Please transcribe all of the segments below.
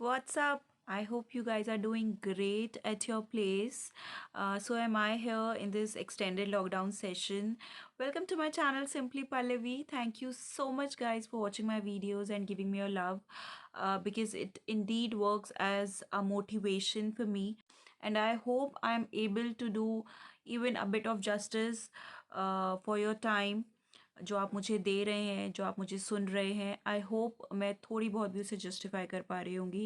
what's up? I hope you guys are doing great at your place. So am I here in this extended lockdown session. Welcome to my channel Simply Pallavi. Thank you so much guys for watching my videos and giving me your love because it indeed works as a motivation for me. And I hope I'm able to do even a bit of justice for your time जो आप मुझे दे रहे हैं, जो आप मुझे सुन रहे हैं. आई होप मैं थोड़ी बहुत भी उसे जस्टिफाई कर पा रही होंगी.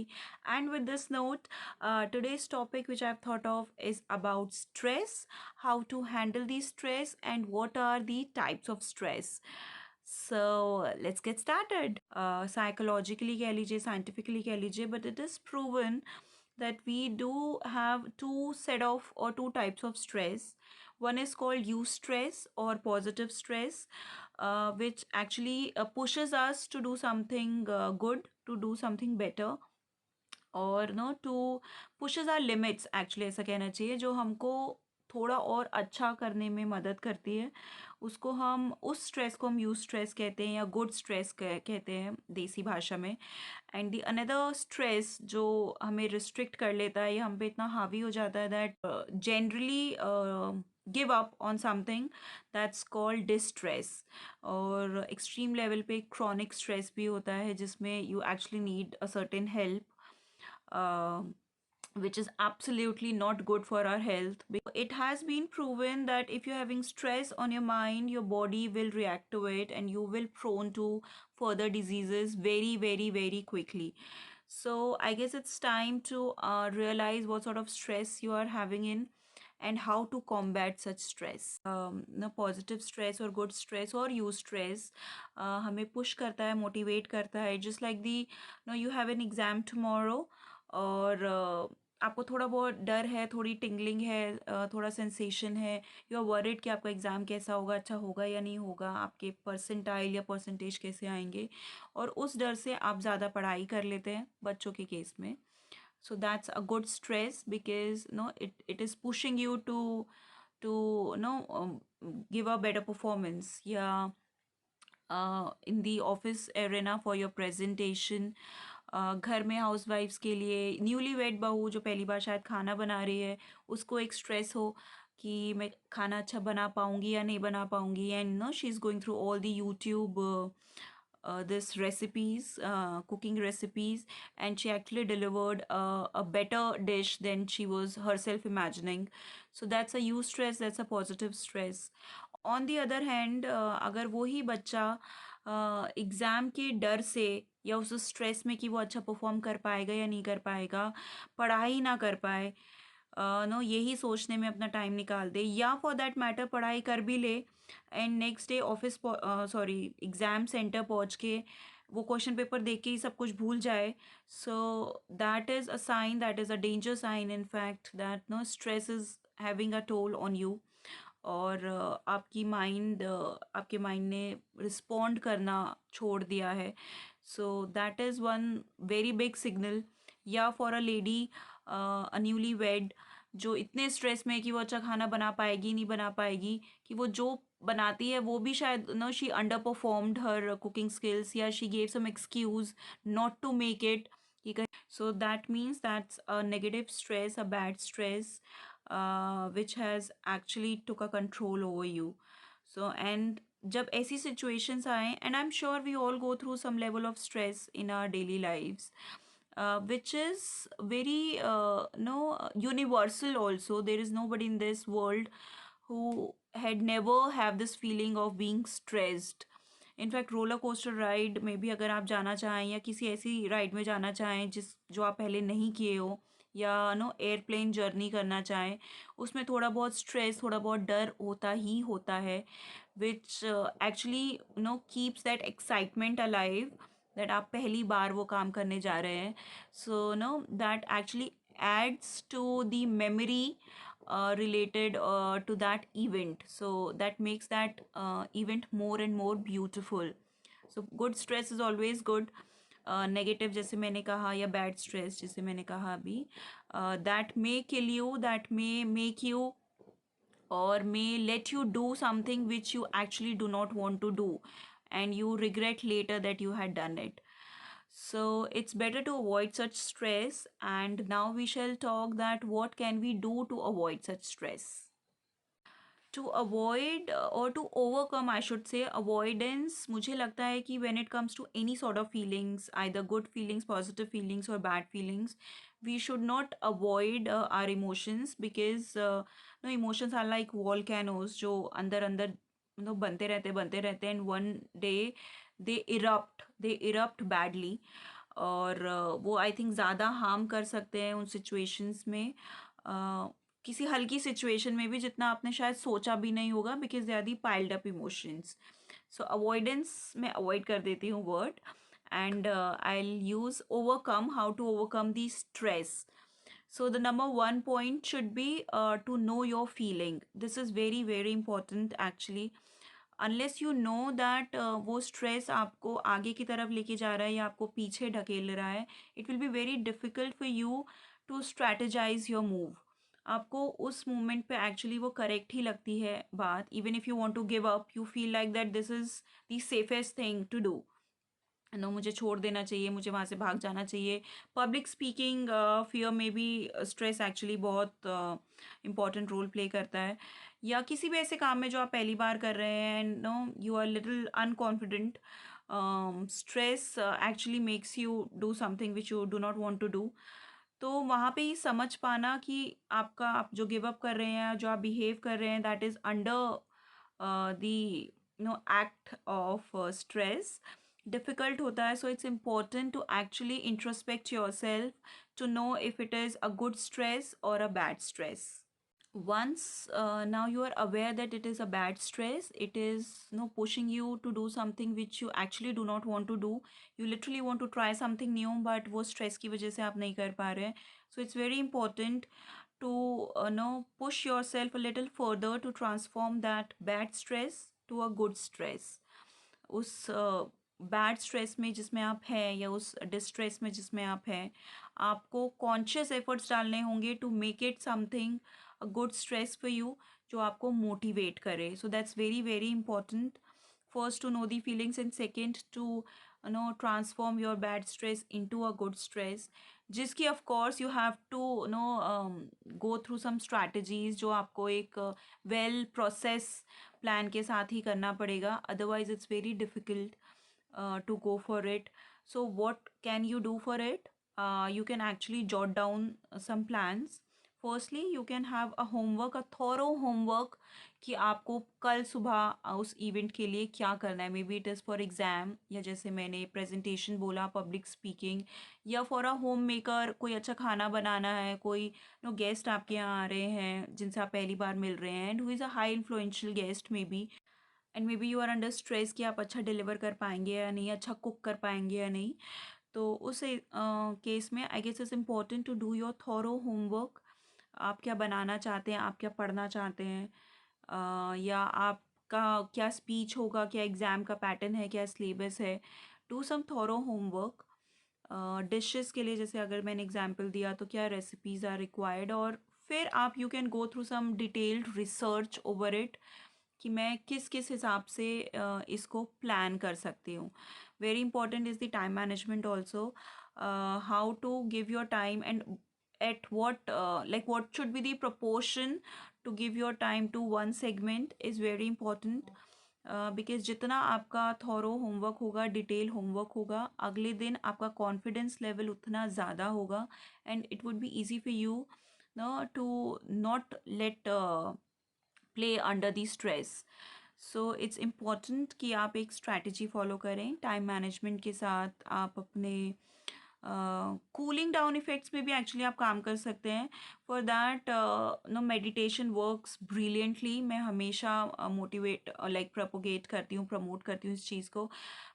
And with this note, today's topic which I've thought of is about stress, how to handle the stress, and what are the types of stress. So let's get started. Psychologically कह लीजिए, scientifically कह लीजिए, but it is proven that we do have two set of or two types of stress. One is called eustress or positive stress, which actually pushes us to do something good, to do something better, और know to pushes are limits. Actually ऐसा कहना चाहिए, जो हमको थोड़ा और अच्छा करने में मदद करती है. उसको हम उस स्ट्रेस को हम यूज स्ट्रेस कहते हैं या गुड स्ट्रेस कहते हैं देसी भाषा में. एंड दी अनदर स्ट्रेस जो हमें रिस्ट्रिक्ट कर लेता है या हम पे इतना हावी हो जाता है that generally give up on something, that's called distress. और एक्सट्रीम लेवल पे क्रॉनिक स्ट्रेस भी होता है जिसमें you actually need a certain help, which is absolutely not good for our health. It has been proven that if you're having stress on your mind, your body will react to it and you will prone to further diseases very, very, very quickly. So I guess it's time to realize what sort of stress you are having in and how to combat such stress. Positive stress or good stress or use stress हमें push करता है, motivate करता है. Just like you have an exam tomorrow, और आपको थोड़ा बहुत डर है, थोड़ी टिंगलिंग है, थोड़ा सेंसेशन है. यू आर वरिड कि आपका एग्ज़ाम कैसा होगा, अच्छा होगा या नहीं होगा, आपके परसेंटाइल या परसेंटेज कैसे आएंगे, और उस डर से आप ज़्यादा पढ़ाई कर लेते हैं बच्चों के केस में. So that's a good stress because it is pushing you to give a better performance, या in the office arena for your presentation. घर में हाउसवाइफ्स के लिए न्यूली वेड बहू जो पहली बार शायद खाना बना रही है, उसको एक स्ट्रेस हो कि मैं खाना अच्छा बना पाऊंगी या नहीं बना पाऊंगी. And she is going through all the YouTube this recipes, cooking recipes, and she actually delivered a better dish than she was herself imagining. So that's a use stress, that's a positive stress. On the other hand, अगर वही बच्चा exam के डर से या उस stress में कि वो अच्छा परफॉर्म कर पाएगा या नहीं कर पाएगा, पढ़ाई ना कर पाए, यही सोचने में अपना टाइम निकाल दे, या फॉर दैट मैटर पढ़ाई कर भी ले and next day office sorry exam centre पहुंच के वो क्वेश्चन पेपर देख के ही सब कुछ भूल जाए. So that is a sign, that is a danger sign in fact, that stress is having a toll on you. और आपके माइंड ने रिस्पॉन्ड करना छोड़ दिया है. So that is one very big signal. या for a lady, a newly wed, जो इतने स्ट्रेस में है कि वो अच्छा खाना बना पाएगी नहीं बना पाएगी, कि वो जो बनाती है वो भी शायद she under performed her cooking skills, या she gave some excuse not to make it. So that means that's a negative stress, a bad stress, which has actually took a control over you. So and जब ऐसी situations आए, and I'm sure we all go through some level of stress in our daily lives, which is very no universal also. There is nobody in this world who had never have this feeling of being stressed. In fact roller coaster ride में भी अगर आप जाना चाहें या किसी ऐसी ride में जाना चाहें जो आप पहले नहीं किए हो, या एयरप्लेन जर्नी करना चाहें, उसमें थोड़ा बहुत स्ट्रेस, थोड़ा बहुत डर होता ही होता है, which actually keeps that excitement alive, that आप पहली बार वो काम करने जा रहे हैं. So that actually adds to the memory related to that event, so that makes that event more and more beautiful. So good stress is always good. Negative जैसे मैंने कहा, या बैड स्ट्रेस जैसे मैंने कहा अभी, that may kill you, that may make you or may let you do something which you actually do not want to do and you regret later that you had done it. So it's better to avoid such stress. And now we shall talk that what can we do to avoid such stress. To avoid or to overcome, I should say, avoidance, मुझे लगता है कि when it comes to any sort of feelings, either good feelings, positive feelings or bad feelings, we should not avoid our emotions, because no, emotions are like volcanoes जो अंदर अंदर बनते रहते हैं, and one day they erupt badly. और वो I think ज़्यादा harm कर सकते हैं उन सिचुएशंस में, किसी हल्की सिचुएशन में भी, जितना आपने शायद सोचा भी नहीं होगा, because they are the piled up emotions. So avoidance मैं अवॉइड कर देती हूँ word. And I use overcome, how to overcome the stress. So the number one point should be to know your feeling. This is very very important actually. Unless you know that वो stress आपको आगे की तरफ लेके जा रहा है या आपको पीछे ढकेल रहा है, it will be very difficult for you to strategize your move. आपको उस मोमेंट पे एक्चुअली वो करेक्ट ही लगती है बात. Even if you want to give up, you feel like that this is the safest thing to do. No, मुझे छोड़ देना चाहिए, मुझे वहाँ से भाग जाना चाहिए. पब्लिक स्पीकिंग फियर में भी स्ट्रेस एक्चुअली बहुत इम्पॉर्टेंट रोल प्ले करता है. या किसी भी ऐसे काम में जो आप पहली बार कर रहे हैं, and no you are little unconfident, stress actually makes you do something which you do not want to do. तो वहाँ पे ही समझ पाना कि आपका, आप जो गिव अप कर रहे हैं, जो आप बिहेव कर रहे हैं, that is under the act of stress, difficult होता है. So it's important to actually introspect your self to know if it is a good stress और a bad stress. Once now you are aware that it is a bad stress, it is pushing you to do something which you actually do not want to do. You literally want to try something new, but वो stress की वजह से आप नहीं कर पा रहे हैं. So it's very important to push yourself a little further to transform that bad stress to a good stress. उस बैड स्ट्रेस में जिसमें आप हैं, या उस डिस्ट्रेस में जिसमें आप हैं, आपको कॉन्शियस एफर्ट्स डालने होंगे to make it something a good stress for you, जो आपको मोटिवेट करे. So that's very very important. First to know the feelings, and second to transform your bad stress into a good stress, जिसकी of course you have to go through some strategies, जो आपको एक well process plan के साथ ही करना पड़ेगा. Otherwise it's very difficult to go for it. So what can you do for it? You can actually jot down some plans. Firstly, you can have a homework, a thorough homework, कि आपको कल सुबह उस event के लिए क्या करना है. May be it is for exam, या जैसे मैंने प्रेजेंटेशन बोला, पब्लिक स्पीकिंग, या फॉर अ होम मेकर, कोई अच्छा खाना बनाना है, कोई गेस्ट आपके यहाँ आ रहे हैं जिनसे आप पहली बार मिल रहे हैं, and who is a high influential guest maybe, and maybe you are under stress कि आप अच्छा डिलीवर कर पाएंगे या नहीं, अच्छा कुक कर पाएंगे या नहीं. तो उस केस में I guess it's important to do your thorough homework. आप क्या बनाना चाहते हैं, आप क्या पढ़ना चाहते हैं, या आपका क्या स्पीच होगा, क्या एग्ज़ाम का पैटर्न है, क्या सिलेबस है. Do some thorough homework. Dishes के लिए जैसे अगर मैंने एग्जांपल दिया, तो क्या रेसिपीज़ आर रिक्वायर्ड, और फिर आप you can go through some detailed research over it, कि मैं किस किस हिसाब से इसको प्लान कर सकती हूँ. Very important is the time management also. How to give your time, and at what like what should be the proportion to give your time to one segment is very important. Because जितना आपका thorough homework होगा, detail homework होगा, अगले दिन आपका confidence level उतना ज़्यादा होगा, and it would be easy for you to not let play under the stress. So it's important कि आप एक स्ट्रैटेजी फॉलो करें टाइम मैनेजमेंट के साथ. आप अपने कूलिंग डाउन इफ़ेक्ट्स में भी एक्चुअली आप काम कर सकते हैं. For that no meditation works brilliantly. मैं हमेशा मोटिवेट लाइक प्रोपोगेट करती हूँ, प्रमोट करती हूँ इस चीज़ को.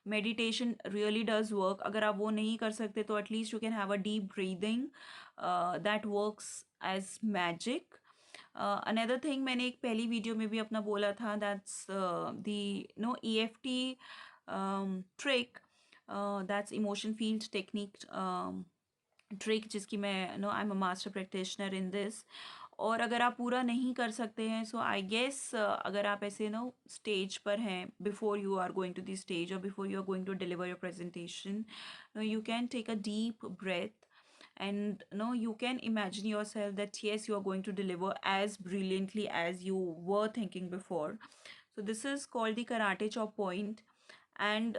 Meditation really does work. अगर आप वो नहीं कर सकते, तो at least you can have a deep breathing that works as magic. Another thing, मैंने एक पहली वीडियो में भी अपना बोला था, that's the EFT trick, that's emotion field technique trick, जिसकी मैं I am a master practitioner in this. और अगर आप पूरा नहीं कर सकते हैं, सो आई गेस अगर आप ऐसे नो स्टेज पर हैं, before you are going to the stage और before you are going to deliver your presentation, you can take a deep breath and you can imagine yourself that yes, you are going to deliver as brilliantly as you were thinking before. So this is called the karate chop point. And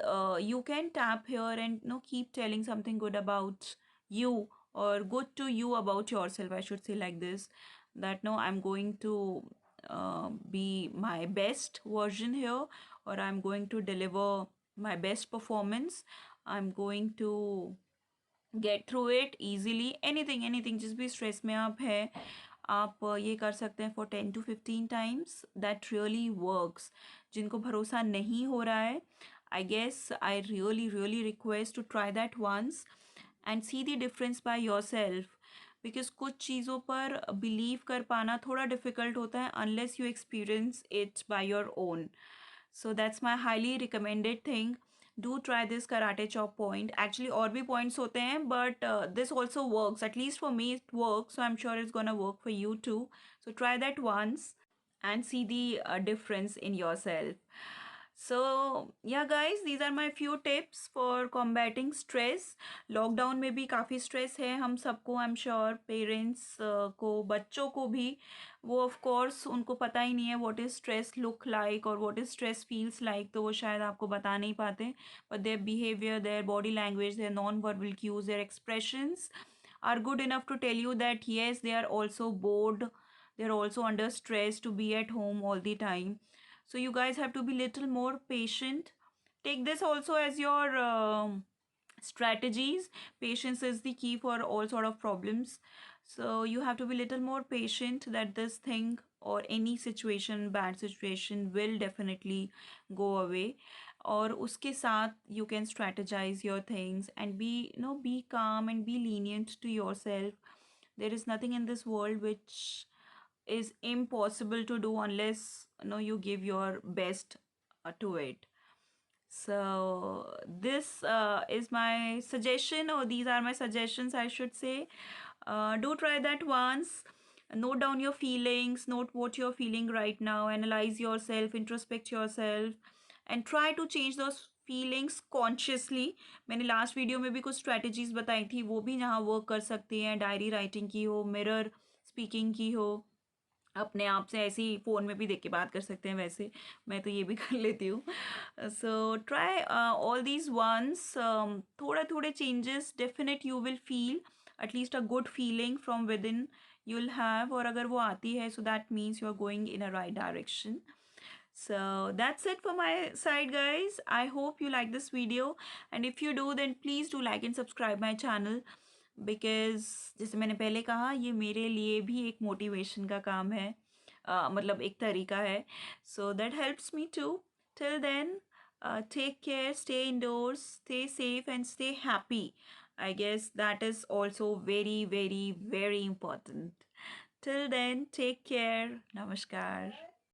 you can tap here and keep telling something good about you, or good to you about yourself, I should say, like this, that no, I'm going to be my best version here, or I'm going to deliver my best performance. I'm going to get through it easily, anything anything, जिस भी stress में आप हैं, आप ये कर सकते हैं for 10 to 15 times. That really works. जिनको भरोसा नहीं हो रहा है, I guess I really really request to try that once and see the difference by yourself. Because कुछ चीज़ों पर बिलीव कर पाना थोड़ा डिफिकल्ट होता है unless you experience it by your own. So that's my highly recommended thing. Do try this karate chop point. Actually और भी points होते हैं, but this also works. At least for me it works. So I'm sure it's gonna work for you too. So try that once and see the difference in yourself. So yeah guys, these are my few tips for combating stress. Lockdown में भी काफ़ी stress है हम सबको, I am sure, parents को, बच्चों को भी. वो ऑफ कोर्स उनको पता ही नहीं है what is stress look like और what is stress feels like, तो वो शायद आपको बता नहीं पाते. But their behaviour, their body language, their non verbal cues, their expressions are good enough to tell you that yes, they are also bored, they are also under stress to be at home all the time. So you guys have to be little more patient. Take this also as your strategies. Patience is the key for all sort of problems. So you have to be little more patient that this thing or any situation, bad situation, will definitely go away. और उसके साथ you can strategize your things and be be calm and be lenient to yourself. There is nothing in this world which is impossible to do unless you give your best to it. So this is my suggestion, or these are my suggestions, I should say. Do try that once. Note down your feelings, note what you're feeling right now, analyze yourself, introspect yourself, and try to change those feelings consciously. मैंने last video में भी कुछ strategies बताई थी, वो भी यहाँ work कर सकती हैं. डायरी राइटिंग की हो, मिरर स्पीकिंग की हो, अपने आप से ऐसे ही फ़ोन में भी देख के बात कर सकते हैं, वैसे मैं तो ये भी कर लेती हूँ. So try all these ones. थोड़ा थोड़े changes definite you will feel, at least a good feeling from within you will have. और अगर वो आती है, so that means you are going in a right direction. So that's it for my side guys. I hope you like this video, and if you do, then please do like and subscribe my channel, because जैसे मैंने पहले कहा, ये मेरे लिए भी एक motivation का काम है, मतलब एक तरीका है. So that helps me too. Till then, take care, stay indoors, stay safe and stay happy. I guess that is also very, very, very important. Till then, take care. Namaskar.